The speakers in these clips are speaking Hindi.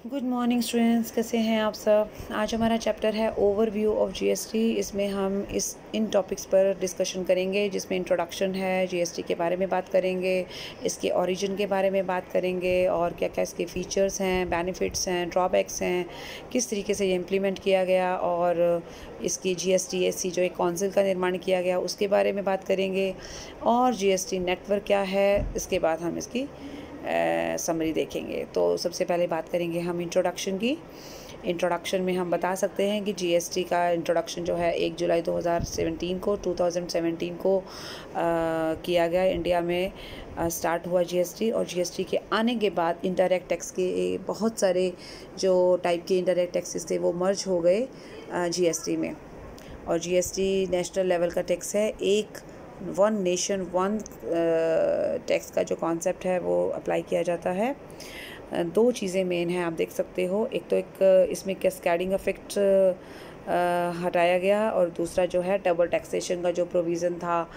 गुड मॉर्निंग स्टूडेंट्स, कैसे हैं आप सब। आज हमारा चैप्टर है ओवरव्यू ऑफ जीएसटी। इसमें हम इन टॉपिक्स पर डिस्कशन करेंगे, जिसमें इंट्रोडक्शन है, जीएसटी के बारे में बात करेंगे, इसके ओरिजिन के बारे में बात करेंगे और क्या क्या इसके फ़ीचर्स हैं, बेनिफिट्स हैं, ड्रॉबैक्स हैं, किस तरीके से ये इम्प्लीमेंट किया गया और इसकी जीएसटीएससी जो एक काउंसिल का निर्माण किया गया उसके बारे में बात करेंगे और जीएसटी नेटवर्क क्या है, इसके बाद हम इसकी समरी देखेंगे। तो सबसे पहले बात करेंगे हम इंट्रोडक्शन की। इंट्रोडक्शन में हम बता सकते हैं कि जीएसटी का इंट्रोडक्शन जो है 1 जुलाई 2017 को किया गया। इंडिया में स्टार्ट हुआ जीएसटी और जीएसटी के आने के बाद इंडायरेक्ट टैक्स के बहुत सारे जो टाइप के इंडायरेक्ट टैक्सेस थे वो मर्ज हो गए जीएसटी में। और जीएसटी नेशनल लेवल का टैक्स है। एक वन नेशन वन टैक्स का जो कॉन्सेप्ट है वो अप्लाई किया जाता है। दो चीज़ें मेन हैं, आप देख सकते हो। एक तो इसमें कैस्केडिंग इफेक्ट हटाया गया और दूसरा जो है डबल टैक्सेशन का जो प्रोविज़न था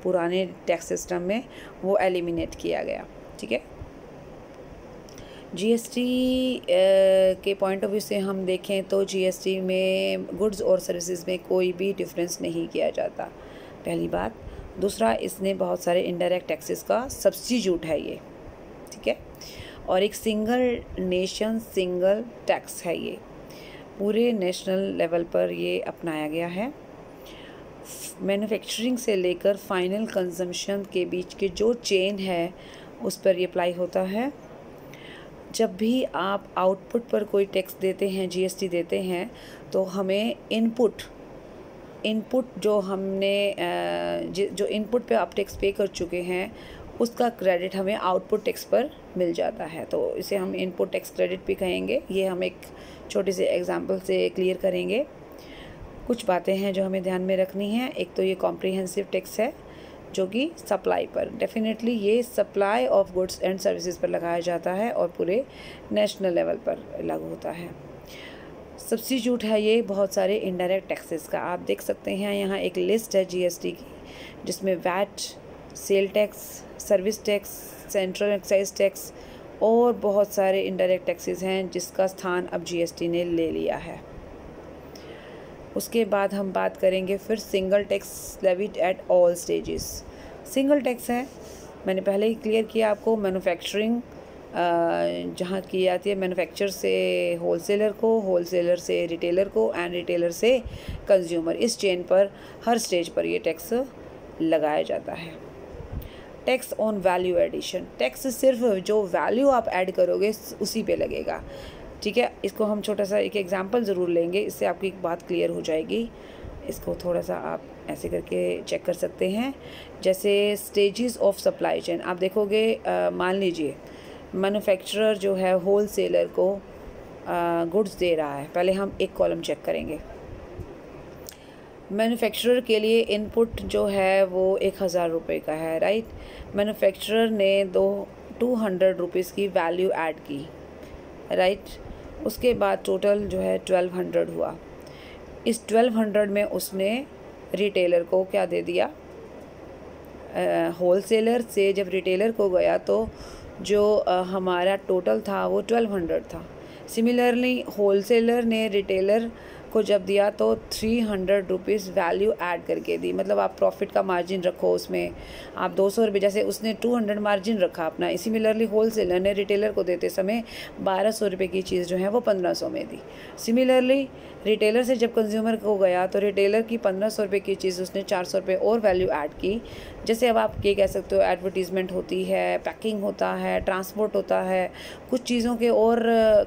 पुराने टैक्स सिस्टम में वो एलिमिनेट किया गया। ठीक है। जीएसटी के पॉइंट ऑफ व्यू से हम देखें तो जीएसटी में गुड्स और सर्विसेज में कोई भी डिफरेंस नहीं किया जाता, पहली बात। दूसरा, इसने बहुत सारे इनडायरेक्ट टैक्सेस का सब्स्टिट्यूट है ये, ठीक है। और एक सिंगल नेशन सिंगल टैक्स है ये, पूरे नेशनल लेवल पर ये अपनाया गया है। मैन्युफैक्चरिंग से लेकर फाइनल कंजम्पशन के बीच के जो चेन है उस पर ये अप्लाई होता है। जब भी आप आउटपुट पर कोई टैक्स देते हैं, जीएसटी देते हैं, तो हमें इनपुट जो हमने जो इनपुट पे आप टैक्स पे कर चुके हैं उसका क्रेडिट हमें आउटपुट टैक्स पर मिल जाता है। तो इसे हम इनपुट टैक्स क्रेडिट भी कहेंगे। ये हम एक छोटे से एग्जांपल से क्लियर करेंगे। कुछ बातें हैं जो हमें ध्यान में रखनी है। एक तो ये कॉम्प्रिहेंसिव टैक्स है जो कि सप्लाई पर, डेफिनेटली ये supply of goods and services पर लगाया जाता है और पूरे नेशनल लेवल पर लागू होता है। सब्स्टिट्यूट है ये बहुत सारे इनडायरेक्ट टैक्सेस का। आप देख सकते हैं यहाँ एक लिस्ट है जीएसटी की, जिसमें VAT, sale tax, service tax, central excise tax और बहुत सारे इनडायरेक्ट टैक्सेस हैं जिसका स्थान अब जीएसटी ने ले लिया है। उसके बाद हम बात करेंगे फिर single tax levied at all stages. Single tax है, मैंने पहले ही क्लियर किया आपको। मैन्युफैक्चरिंग जहाँ की जाती है, मैन्युफैक्चर से होलसेलर को, होलसेलर से रिटेलर को एंड रिटेलर से कंज्यूमर, इस चेन पर हर स्टेज पर ये टैक्स लगाया जाता है। Tax on value addition, tax सिर्फ जो वैल्यू आप ऐड करोगे उसी पे लगेगा, ठीक है। इसको हम छोटा सा एक एग्जांपल ज़रूर लेंगे, इससे आपकी एक बात क्लियर हो जाएगी। इसको थोड़ा सा आप ऐसे करके चेक कर सकते हैं। जैसे स्टेजेस ऑफ सप्लाई चेन, आप देखोगे, मान लीजिए मैन्युफैक्चरर जो है होलसेलर को गुड्स दे रहा है। पहले हम एक कॉलम चेक करेंगे। मैन्युफैक्चरर के लिए इनपुट जो है वो 1000 रुपये का है, राइट। मैन्युफैक्चरर ने 200 रुपीज़ की वैल्यू ऐड की, राइट। उसके बाद टोटल जो है 1200 हुआ। इस 1200 में उसने रिटेलर को क्या दे दिया, होलसेलर से जब रिटेलर को गया तो जो हमारा टोटल था वो 1200 था। सिमिलरली होलसेलर ने रिटेलर को जब दिया तो 300 रुपीज़ वैल्यू ऐड करके दी। मतलब आप प्रॉफिट का मार्जिन रखो उसमें, आप 200 रुपये, जैसे उसने 200 मार्जिन रखा अपना। सिमिलरली होलसेलर ने रिटेलर को देते समय 1200 रुपये की चीज़ जो है वो 1500 में दी। सिमिलरली रिटेलर से जब कंज्यूमर को गया तो रिटेलर की 1500 रुपये की चीज़ उसने 400 रुपये और वैल्यू ऐड की। जैसे अब आप ये कह सकते हो, एडवर्टीज़मेंट होती है, पैकिंग होता है, ट्रांसपोर्ट होता है, कुछ चीज़ों के और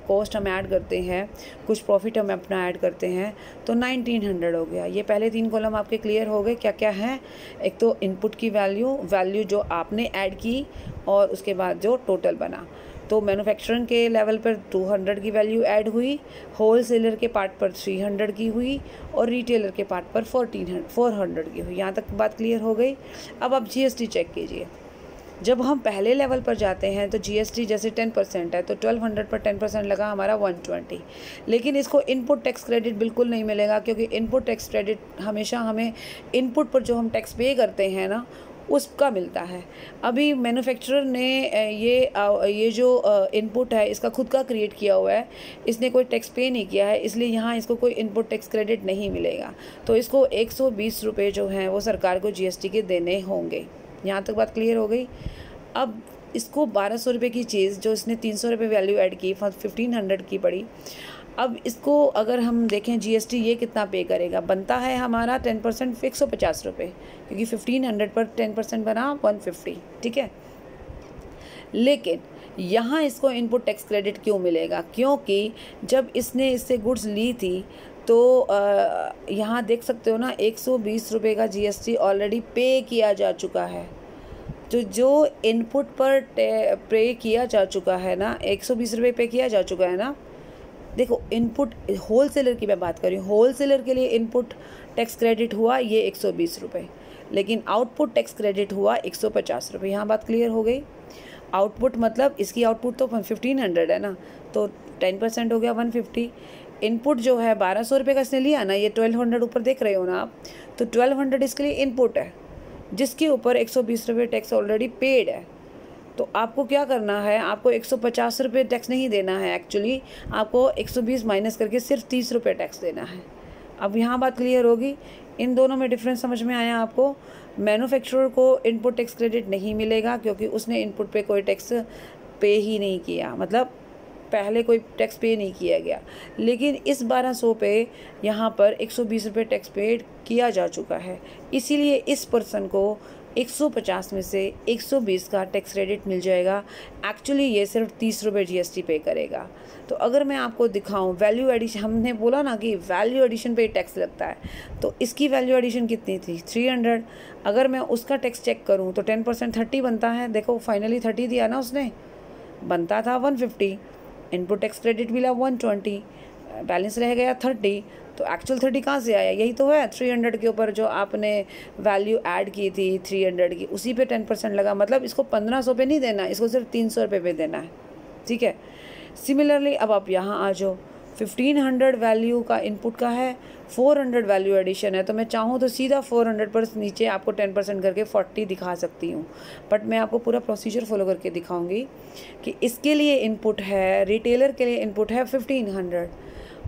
कॉस्ट हम ऐड करते हैं, कुछ प्रॉफिट हम अपना ऐड करते हैं, तो 1900 हो गया। ये पहले 3 कॉलम आपके क्लियर हो गए क्या क्या है। एक तो इनपुट की वैल्यू जो आपने ऐड की और उसके बाद जो टोटल बना। तो मैन्युफैक्चरिंग के लेवल पर 200 की वैल्यू ऐड हुई, होलसेलर के पार्ट पर 300 की हुई और रिटेलर के पार्ट पर 400 की हुई। यहाँ तक बात क्लियर हो गई। अब आप जीएसटी चेक कीजिए। जब हम पहले लेवल पर जाते हैं तो जीएसटी जैसे 10% है, तो 1200 पर 10% लगा हमारा 120। लेकिन इसको इनपुट टैक्स क्रेडिट बिल्कुल नहीं मिलेगा, क्योंकि इनपुट टैक्स क्रेडिट हमेशा हमें इनपुट पर जो हम टैक्स पे करते हैं ना, उसका मिलता है। अभी मैन्युफैक्चरर ने ये जो इनपुट है इसका खुद का क्रिएट किया हुआ है, इसने कोई टैक्स पे नहीं किया है, इसलिए यहाँ इसको कोई इनपुट टैक्स क्रेडिट नहीं मिलेगा। तो इसको 120 रुपये जो हैं वो सरकार को GST के देने होंगे। यहाँ तक बात क्लियर हो गई। अब इसको 1200 रुपये की चीज़ जो इसने 300 रुपये वैल्यू ऐड की, 1500 की पड़ी। अब इसको अगर हम देखें GST ये कितना पे करेगा, बनता है हमारा 10% 150 रुपये, क्योंकि 1500 पर 10% बना 150, ठीक है। लेकिन यहाँ इसको इनपुट टैक्स क्रेडिट क्यों मिलेगा, क्योंकि जब इसने इससे गुड्स ली थी तो यहाँ देख सकते हो ना 120 रुपये का GST ऑलरेडी पे किया जा चुका है। तो जो इनपुट पर पे किया जा चुका है ना, 120 रुपये पे किया जा चुका है ना। देखो इनपुट होलसेलर की मैं बात कर रही हूँ, होलसेलर के लिए इनपुट टैक्स क्रेडिट हुआ ये 120 रुपये, लेकिन आउटपुट टैक्स क्रेडिट हुआ 150 रुपये। यहाँ बात क्लियर हो गई। आउटपुट मतलब इसकी आउटपुट तो 1500 है ना, तो 10% हो गया 150। इनपुट जो है 1200 रुपये का इसने लिया ना, ये 1200 ऊपर देख रहे हो ना आप, तो 1200 इसके लिए इनपुट है, जिसके ऊपर 120 रुपये टैक्स ऑलरेडी पेड है। तो आपको क्या करना है, आपको 150 रुपये टैक्स नहीं देना है, एक्चुअली आपको 120 माइनस करके सिर्फ 30 रुपये टैक्स देना है। अब यहाँ बात क्लियर होगी। इन दोनों में डिफरेंस समझ में आया आपको। मैन्युफैक्चरर को इनपुट टैक्स क्रेडिट नहीं मिलेगा क्योंकि उसने इनपुट पे कोई टैक्स पे ही नहीं किया, मतलब पहले कोई टैक्स पे नहीं किया गया। लेकिन इस 1200 पे यहाँ पर 120 रुपये टैक्स पेड किया जा चुका है, इसीलिए इस पर्सन को 150 में से 120 का टैक्स क्रेडिट मिल जाएगा। एक्चुअली ये सिर्फ 30 रुपये GST पे करेगा। तो अगर मैं आपको दिखाऊं वैल्यू एडिशन, हमने बोला ना कि वैल्यू एडिशन पे टैक्स लगता है, तो इसकी वैल्यू एडिशन कितनी थी 300। अगर मैं उसका टैक्स चेक करूं तो 10% 30 बनता है। देखो फाइनली 30 दिया ना उसने, बनता था 150, इनपुट टैक्स क्रेडिट मिला 120, बैलेंस रह गया 30। तो एक्चुअल 30 कहाँ से आया, यही तो है 300 के ऊपर जो आपने वैल्यू ऐड की थी 300 की, उसी पे 10% लगा। मतलब इसको 1500 पे नहीं देना, इसको सिर्फ 300 रुपये पे देना है, ठीक है। सिमिलरली अब आप यहाँ आ जाओ, 1500 वैल्यू का इनपुट का है, 400 वैल्यू एडिशन है, तो मैं चाहूँ तो सीधा 400 पर नीचे आपको 10% करके 40 दिखा सकती हूँ, बट मैं आपको पूरा प्रोसीजर फॉलो करके दिखाऊंगी कि इसके लिए इनपुट है, रिटेलर के लिए इनपुट है 1500,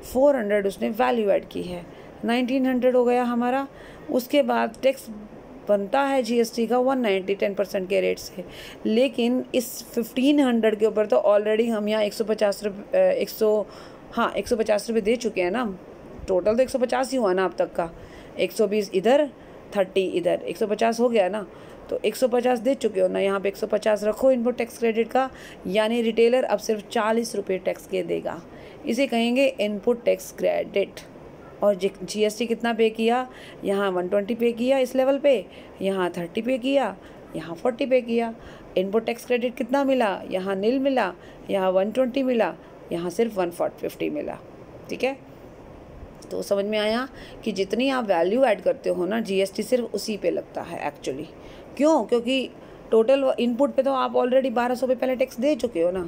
400 उसने वैल्यू ऐड की है, 1900 हो गया हमारा। उसके बाद टैक्स बनता है GST का 190 10% के रेट से, लेकिन इस 1500 के ऊपर तो ऑलरेडी हम यहाँ 150 रुपये दे चुके हैं ना। टोटल तो 150 ही हुआ ना अब तक का, 120 इधर 30 इधर, 150 हो गया ना। तो 150 दे चुके हो ना, यहाँ पे 150 रखो इनपुट टैक्स क्रेडिट का, यानी रिटेलर अब सिर्फ 40 रुपये टैक्स के देगा। इसे कहेंगे इनपुट टैक्स क्रेडिट। और GST कितना पे किया, यहाँ 120 पे किया इस लेवल पे, यहाँ 30 पे किया, यहाँ 40 पे किया। इनपुट टैक्स क्रेडिट कितना मिला, यहाँ नील मिला, यहाँ 120 मिला, यहाँ सिर्फ 150 मिला, ठीक है। तो समझ में आया कि जितनी आप वैल्यू ऐड करते हो ना, GST सिर्फ उसी पे लगता है एक्चुअली। क्यों, क्योंकि टोटल इनपुट पे तो आप ऑलरेडी 1200 पे पहले टैक्स दे चुके हो ना।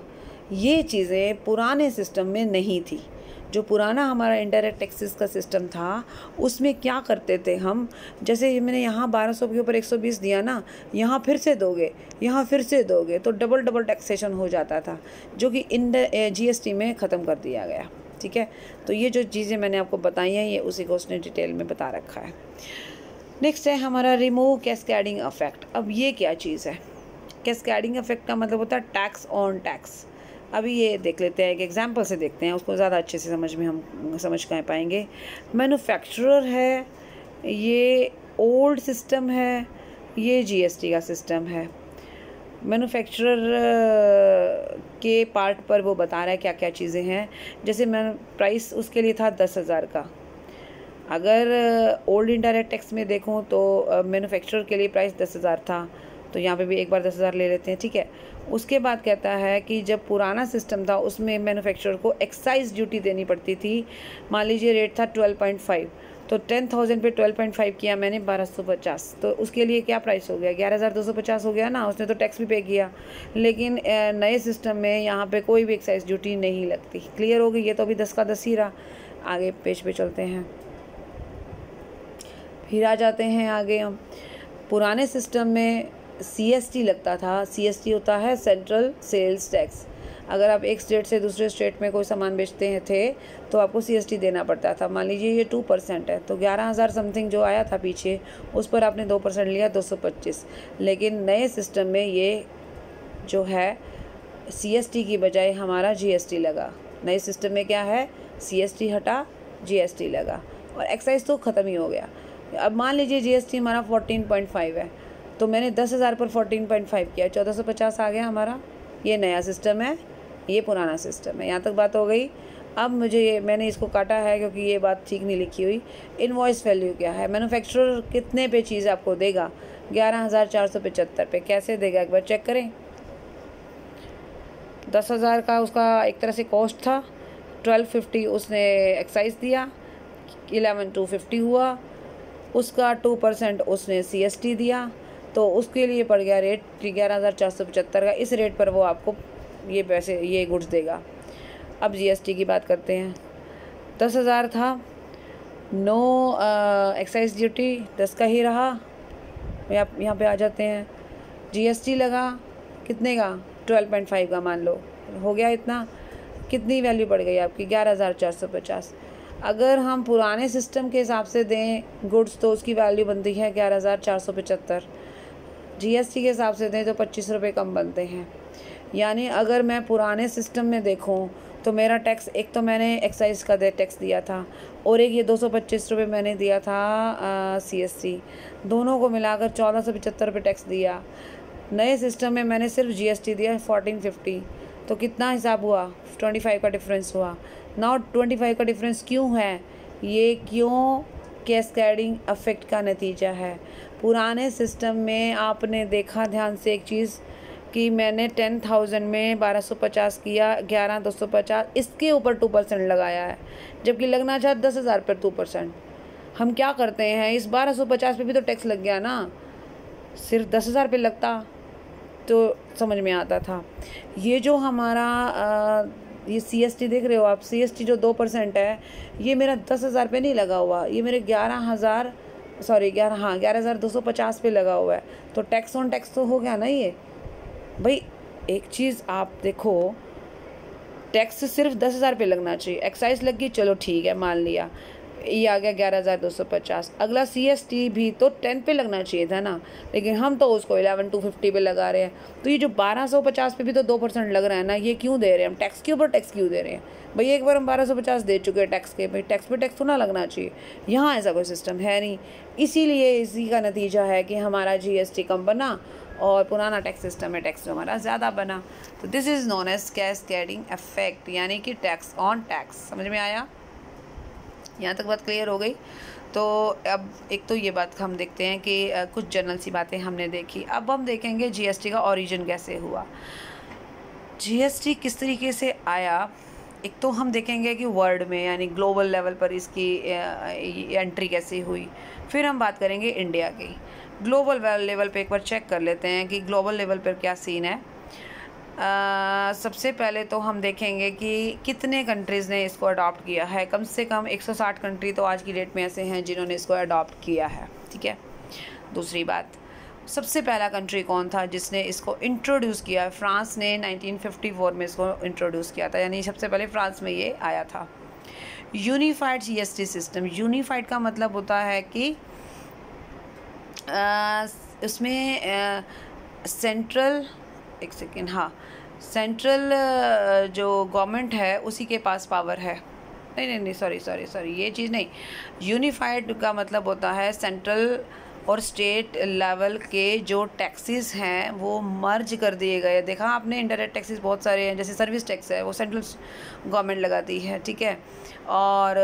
ये चीज़ें पुराने सिस्टम में नहीं थी। जो पुराना हमारा इनडायरेक्ट टैक्सेस का सिस्टम था, उसमें क्या करते थे हम, जैसे मैंने यहाँ 1200 के ऊपर 120 दिया ना, यहाँ फिर से दोगे, यहाँ फिर से दोगे, तो डबल टैक्सेशन हो जाता था, जो कि GST में ख़त्म कर दिया गया, ठीक है। तो ये जो चीज़ें मैंने आपको बताई हैं, ये उसी को उसने डिटेल में बता रखा है। नेक्स्ट है हमारा रिमूव कैस्केडिंग इफेक्ट। अब ये क्या चीज़ है, कैस्केडिंग इफेक्ट का मतलब होता है टैक्स ऑन टैक्स। अभी ये देख लेते हैं, एक एग्जांपल से देखते हैं, उसको ज़्यादा अच्छे से हम समझ पाएंगे। मैन्युफैक्चरर है, ये ओल्ड सिस्टम है, ये GST का सिस्टम है। मैन्युफैक्चरर के पार्ट पर वो बता रहा है क्या क्या चीज़ें हैं। जैसे मैं प्राइस उसके लिए था 10,000 का। अगर ओल्ड इनडायरेक्ट टैक्स में देखूं तो मैन्युफैक्चरर के लिए प्राइस 10,000 था, तो यहाँ पे भी एक बार 10,000 ले लेते हैं, ठीक है। उसके बाद कहता है कि जब पुराना सिस्टम था उसमें मैन्युफैक्चरर को एक्साइज ड्यूटी देनी पड़ती थी। मान लीजिए रेट था 12.5, तो 10,000 पे 12.5 किया मैंने 1250, तो उसके लिए क्या प्राइस हो गया, 11,250 हो गया ना। उसने तो टैक्स भी पे किया, लेकिन नए सिस्टम में यहाँ पे कोई भी एक्साइज ड्यूटी नहीं लगती। क्लियर हो गई, ये तो अभी 10 का 10 ही रहा। आगे पेज पे चलते हैं, फिर आ जाते हैं आगे हम। पुराने सिस्टम में CST लगता था। CST होता है सेंट्रल सेल्स टैक्स। अगर आप एक स्टेट से दूसरे स्टेट में कोई सामान बेचते हैं थे तो आपको CST देना पड़ता था। मान लीजिए ये 2% है, तो 11,000 समथिंग जो आया था पीछे, उस पर आपने 2% लिया, 225। लेकिन नए सिस्टम में ये जो है CST की बजाय हमारा GST लगा। नए सिस्टम में क्या है, CST हटा, GST लगा, और एक्साइज तो ख़त्म ही हो गया। अब मान लीजिए GST हमारा 14.5 है, तो मैंने 10,000 पर 14.5 किया, 1450 आ गया हमारा। ये नया सिस्टम है, ये पुराना सिस्टम है। यहाँ तक बात हो गई। अब मुझे मैंने इसको काटा है क्योंकि ये बात ठीक नहीं लिखी हुई। इनवॉइस वैल्यू क्या है, मैन्युफैक्चरर कितने पे चीज़ आपको देगा, 11,475 पे। कैसे देगा एक बार चेक करें। 10,000 का उसका एक तरह से कॉस्ट था, 1250 उसने एक्साइज दिया, 11,250 हुआ, उसका 2% उसने CST दिया, तो उसके लिए पड़ गया रेट 11,475 का। इस रेट पर वो आपको ये पैसे, ये गुड्स देगा। अब GST की बात करते हैं। 10,000 था, नो एक्साइज ड्यूटी, 10 का ही रहा। यहाँ पे आ जाते हैं। GST लगा कितने का, 12.5 का मान लो, हो गया इतना। कितनी वैल्यू पड़ गई आपकी, 11,450। अगर हम पुराने सिस्टम के हिसाब से दें गुड्स तो उसकी वैल्यू बनती है 11,475। GST के हिसाब से दें तो 25 रुपये कम बनते हैं। यानी अगर मैं पुराने सिस्टम में देखूं तो मेरा टैक्स, एक तो मैंने एक्साइज का टैक्स दिया था और एक ये 225 रुपये मैंने दिया था CST, दोनों को मिलाकर 1475 रुपये टैक्स दिया। नए सिस्टम में मैंने सिर्फ GST दिया 1450, तो कितना हिसाब हुआ, 25 का डिफरेंस हुआ। नाउ 25 का डिफरेंस क्यों है, ये क्यों कैस्केडिंग इफेक्ट का नतीजा है। पुराने सिस्टम में आपने देखा ध्यान से एक चीज़ कि मैंने 10,000 में 1250 किया, 11,250, इसके ऊपर 2% लगाया है, जबकि लगना चाहे 10,000 पर 2%। हम क्या करते हैं, इस 1250 पे भी तो टैक्स लग गया ना, सिर्फ 10,000 पे लगता तो समझ में आता था। ये जो हमारा ये CST देख रहे हो आप, CST जो 2% है, ये मेरा 10,000 पे नहीं लगा हुआ, ये मेरे 11,250 पे लगा हुआ है। तो टैक्स ऑन टैक्स तो हो गया ना ये भाई। एक चीज़ आप देखो, टैक्स सिर्फ 10,000 पे लगना चाहिए, एक्साइज लग गई, चलो ठीक है मान लिया, ये आ गया 11,250। अगला CST भी तो 10 पे लगना चाहिए था ना, लेकिन हम तो उसको 11,250 पे लगा रहे हैं। तो ये जो 1250 पे भी तो 2% लग रहा है ना, ये क्यों दे रहे हैं हम, टैक्स के ऊपर टैक्स क्यों दे रहे हैं भाई। एक बार हम 1250 दे चुके हैं टैक्स के, भाई टैक्स पे टैक्स तो ना लगना चाहिए। यहाँ ऐसा कोई सिस्टम है नहीं, इसीलिए इसी का नतीजा है कि हमारा GST कम बना और पुराना टैक्स सिस्टम में टैक्स हमारा ज़्यादा बना। तो this is known as cascading effect, यानी कि टैक्स ऑन टैक्स। समझ में आया, यहाँ तक बात क्लियर हो गई। तो अब एक तो ये बात हम देखते हैं कि कुछ जनरल सी बातें हमने देखी। अब हम देखेंगे GST का ओरिजिन कैसे हुआ, GST किस तरीके से आया। एक तो हम देखेंगे कि वर्ल्ड में यानी ग्लोबल लेवल पर इसकी एंट्री कैसे हुई। फिर हम बात करेंगे इंडिया की। ग्लोबल लेवल पे एक बार चेक कर लेते हैं कि ग्लोबल लेवल पर क्या सीन है। सबसे पहले तो हम देखेंगे कि कितने कंट्रीज़ ने इसको अडॉप्ट किया है। कम से कम 160 कंट्री तो आज की डेट में ऐसे हैं जिन्होंने इसको अडॉप्ट किया है, ठीक है। दूसरी बात, सबसे पहला कंट्री कौन था जिसने इसको इंट्रोड्यूस किया। फ्रांस ने 1954 में इसको इंट्रोड्यूस किया था, यानी सबसे पहले फ्रांस में ये आया था। यूनिफाइड GST सिस्टम, यूनिफाइड का मतलब होता है कि उसमें सेंट्रल, एक सेकेंड, हाँ, सेंट्रल जो गवर्नमेंट है उसी के पास पावर है। नहीं, सॉरी, ये चीज़ नहीं। यूनिफाइड का मतलब होता है सेंट्रल और स्टेट लेवल के जो टैक्सेस हैं वो मर्ज कर दिए गए। देखा आपने, इंडायरेक्ट टैक्सेस बहुत सारे हैं, जैसे सर्विस टैक्स है वो सेंट्रल गवर्नमेंट लगाती है, ठीक है, और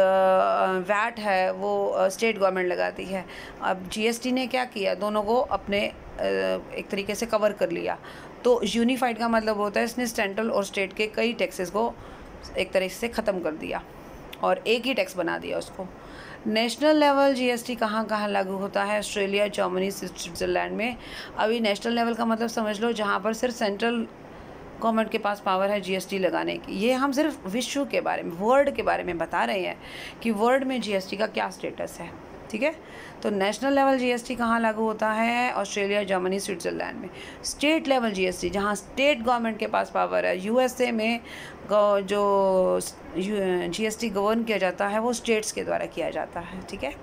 वैट है वो स्टेट गवर्नमेंट लगाती है। अब GST ने क्या किया, दोनों को अपने एक तरीके से कवर कर लिया। तो यूनिफाइड का मतलब होता है इसने सेंट्रल और स्टेट के कई टैक्सेस को एक तरीके से ख़त्म कर दिया और एक ही टैक्स बना दिया उसको। नेशनल लेवल GST कहाँ कहाँ लागू होता है, ऑस्ट्रेलिया, जर्मनी, स्विट्ज़रलैंड में। अभी नेशनल लेवल का मतलब समझ लो जहाँ पर सिर्फ सेंट्रल गवर्नमेंट के पास पावर है GST लगाने की। ये हम सिर्फ विश्व के बारे में, वर्ल्ड के बारे में बता रहे हैं कि वर्ल्ड में GST का क्या स्टेटस है, ठीक है। तो नेशनल लेवल जीएसटी कहाँ लागू होता है? ऑस्ट्रेलिया, जर्मनी, स्विट्ज़रलैंड में। स्टेट लेवल जीएसटी जहाँ स्टेट गवर्नमेंट के पास पावर है, यूएसए में जो जीएसटी गवर्न किया जाता है वो स्टेट्स के द्वारा किया जाता है, ठीक है।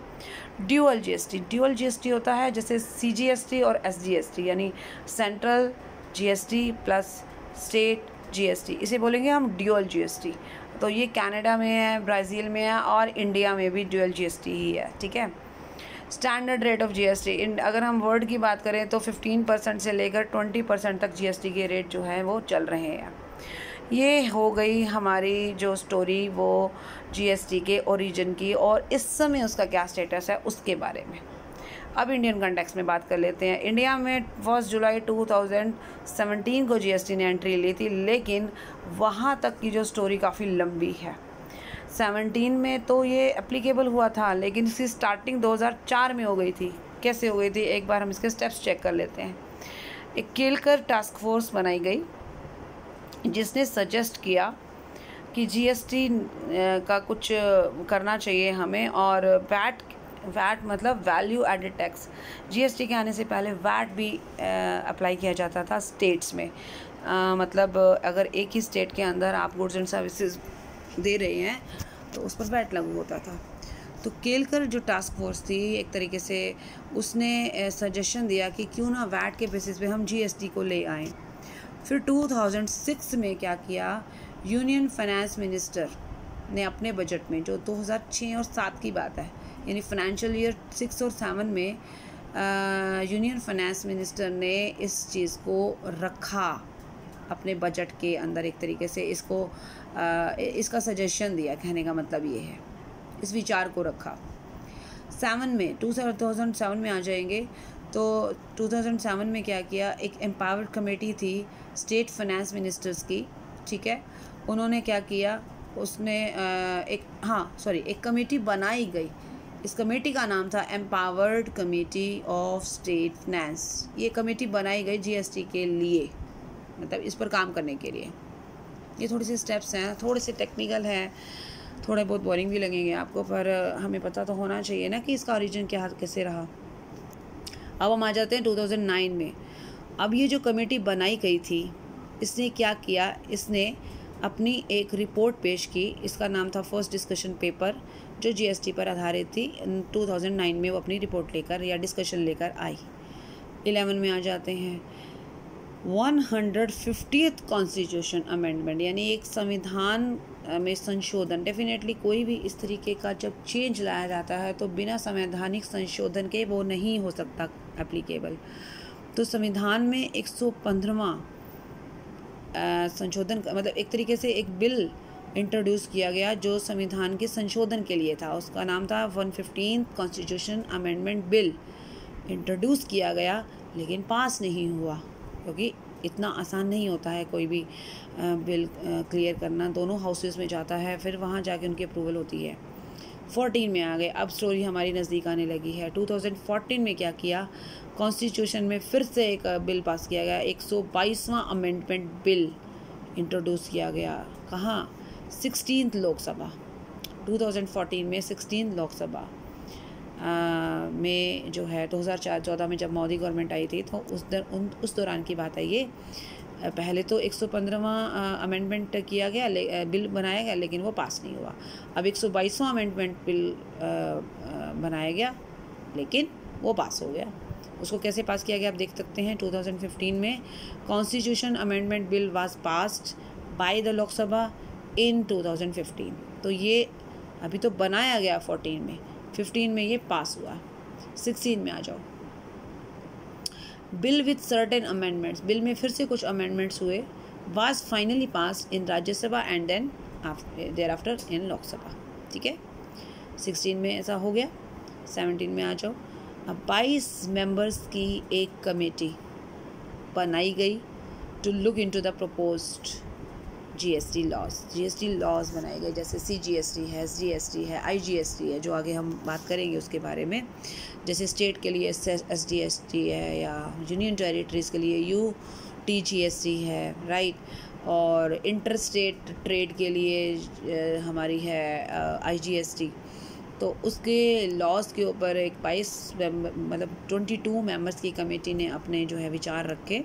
ड्यूअल जीएसटी होता है जैसे सीजीएसटी और एसजीएसटी, यानी central GST plus state GST, इसे बोलेंगे हम ड्यूअल जीएसटी। तो ये कनाडा में है, ब्राज़ील में है और इंडिया में भी ड्यूअल जीएसटी ही है, ठीक है। स्टैंडर्ड रेट ऑफ जीएसटी, अगर हम वर्ल्ड की बात करें तो 15% से लेकर 20% तक जीएसटी के रेट जो हैं वो चल रहे हैं। ये हो गई हमारी जो स्टोरी वो जीएसटी के ओरिजिन की, और इस समय उसका क्या स्टेटस है उसके बारे में। अब इंडियन कंटेक्स्ट में बात कर लेते हैं। इंडिया में 1 जुलाई 2017 को जीएसटी ने एंट्री ली थी, लेकिन वहाँ तक की जो स्टोरी काफ़ी लंबी है। 17 में तो ये एप्लीकेबल हुआ था, लेकिन इसकी स्टार्टिंग 2004 में हो गई थी। कैसे हो गई थी, एक बार हम इसके स्टेप्स चेक कर लेते हैं। एक केलकर टास्क फोर्स बनाई गई जिसने सजेस्ट किया कि जीएसटी का कुछ करना चाहिए हमें, और वैट मतलब वैल्यू एडेड टैक्स, जीएसटी के आने से पहले वैट भी अप्लाई किया जाता था स्टेट्स में। मतलब अगर एक ही स्टेट के अंदर आप गुड्स एंड सर्विसेज दे रहे हैं तो उस पर वैट लागू होता था। तो केलकर जो टास्क फोर्स थी एक तरीके से उसने सजेशन दिया कि क्यों ना वैट के बेसिस पे हम जीएसटी को ले आएँ। फिर 2006 में क्या किया, यूनियन फाइनेंस मिनिस्टर ने अपने बजट में, जो 2006 और 7 की बात है, यानी फाइनेंशियल ईयर 6 और 7 में यूनियन फाइनेंस मिनिस्टर ने इस चीज़ को रखा अपने बजट के अंदर। एक तरीके से इसका सजेशन दिया, कहने का मतलब ये है, इस विचार को रखा। 2007 में आ जाएंगे तो 2007 में क्या किया, एक एम्पावर्ड कमेटी थी स्टेट फाइनेंस मिनिस्टर्स की, ठीक है। उन्होंने क्या किया, उसने एक कमेटी बनाई गई। इस कमेटी का नाम था empowered committee of state finance. ये कमेटी बनाई गई जीएसटी के लिए, मतलब इस पर काम करने के लिए। ये थोड़ी सी स्टेप्स हैं, थोड़े से टेक्निकल हैं, थोड़े बहुत बोरिंग भी लगेंगे आपको, पर हमें पता तो होना चाहिए ना कि इसका ओरिजिन क्या कैसे रहा। अब हम आ जाते हैं 2009 में। अब ये जो कमेटी बनाई गई थी, इसने क्या किया, इसने अपनी एक रिपोर्ट पेश की। इसका नाम था फर्स्ट डिस्कशन पेपर, जो जीएसटी पर आधारित थी। 2009 में वो अपनी रिपोर्ट लेकर या डिस्कशन लेकर आई। 11 में आ जाते हैं, 150th कॉन्स्टिट्यूशन अमेंडमेंट, यानी एक संविधान में संशोधन। डेफिनेटली कोई भी इस तरीके का जब चेंज लाया जाता है तो बिना संवैधानिक संशोधन के वो नहीं हो सकता एप्लीकेबल। तो संविधान में 115वां संशोधन, मतलब एक तरीके से एक बिल इंट्रोड्यूस किया गया जो संविधान के संशोधन के लिए था। उसका नाम था 115th constitution amendment bill. Introduce किया गया लेकिन पास नहीं हुआ, क्योंकि इतना आसान नहीं होता है कोई भी बिल क्लियर करना। दोनों हाउसेस में जाता है, फिर वहाँ जाके उनकी अप्रूवल होती है। 14 में आ गए, अब स्टोरी हमारी नज़दीक आने लगी है। 2014 में क्या किया, कॉन्स्टिट्यूशन में फिर से एक बिल पास किया गया, 122वां अमेंडमेंट बिल इंट्रोड्यूस किया गया। कहाँ, 16th लोकसभा। 2014 में 16th लोकसभा में जो है 2014 में जब मोदी गवर्नमेंट आई थी, तो उस दौरान की बात है ये। पहले तो 115वां अमेंडमेंट किया गया, बिल बनाया गया, लेकिन वो पास नहीं हुआ। अब 122वां अमेंडमेंट बिल बनाया गया, लेकिन वो पास हो गया। उसको कैसे पास किया गया आप देख सकते हैं। 2015 में constitution amendment bill was passed by the Lok Sabha in 2015। तो ये अभी तो बनाया गया 14 में, 15 में ये पास हुआ। 16 में आ जाओ, bill with certain amendments, bill में फिर से कुछ अमेंडमेंट्स हुए। Was finally passed in Rajya Sabha and then thereafter in Lok Sabha, ठीक है। 16 में ऐसा हो गया। 17 में आ जाओ, अब 22 मेंबर्स की एक कमेटी बनाई गई to look into the proposed GST laws बनाए गए, जैसे सीजीएसटी है, एसजीएसटी है, आईजीएसटी है, जो आगे हम बात करेंगे उसके बारे में। जैसे स्टेट के लिए एसडीएसटी है, या यूनियन टेरिटरीज़ के लिए यूटीजीएसटी है, राइट। और इंटर स्टेट ट्रेड के लिए हमारी है आईजीएसटी। तो उसके लॉस के ऊपर एक 22 मेंबर्स की कमेटी ने अपने जो है विचार रखे,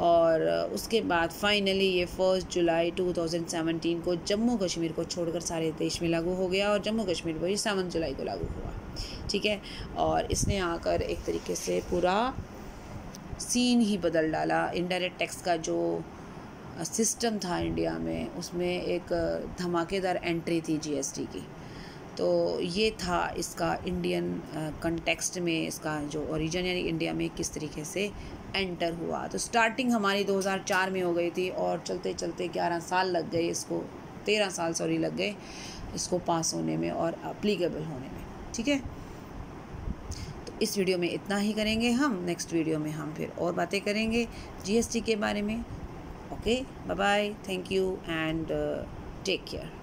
और उसके बाद फाइनली ये 1 जुलाई 2017 को जम्मू कश्मीर को छोड़कर सारे देश में लागू हो गया, और जम्मू कश्मीर को ही 7 जुलाई को लागू हुआ, ठीक है। और इसने आकर एक तरीके से पूरा सीन ही बदल डाला। इनडायरेक्ट टैक्स का जो सिस्टम था इंडिया में, उसमें एक धमाकेदार एंट्री थी जीएसटी की। तो ये था इसका इंडियन कंटेक्स्ट में इसका जो ओरिजिन यानी इंडिया में किस तरीके से एंटर हुआ। तो स्टार्टिंग हमारी 2004 में हो गई थी, और चलते चलते 11 साल लग गए इसको, 13 साल सॉरी लग गए इसको पास होने में और अप्लीकेबल होने में, ठीक है। तो इस वीडियो में इतना ही करेंगे हम। नेक्स्ट वीडियो में हम फिर और बातें करेंगे जीएसटी के बारे में। Okay, bye bye, thank you and take care.